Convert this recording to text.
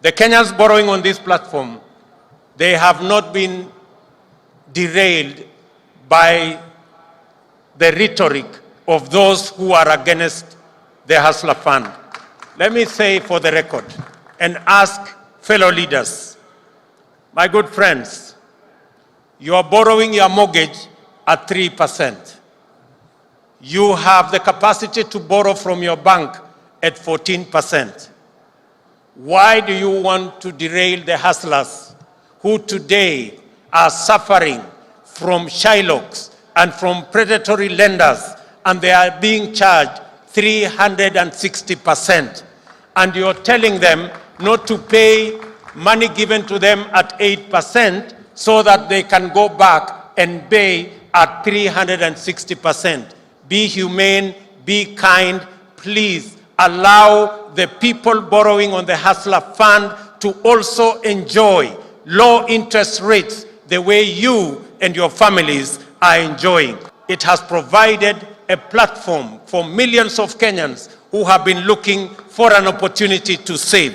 The Kenyans borrowing on this platform, they have not been derailed by the rhetoric of those who are against the Hustler Fund. Let me say for the record and ask fellow leaders, my good friends, you are borrowing your mortgage at 3%. You have the capacity to borrow from your bank at 14%. Why do you want to derail the hustlers who today are suffering from shylocks and from predatory lenders, and they are being charged 360%? And you're telling them not to pay money given to them at 8% so that they can go back and pay at 360%. Be humane, be kind, please allow the people borrowing on the Hustler Fund to also enjoy low interest rates the way you and your families are enjoying. It has provided a platform for millions of Kenyans who have been looking for an opportunity to save.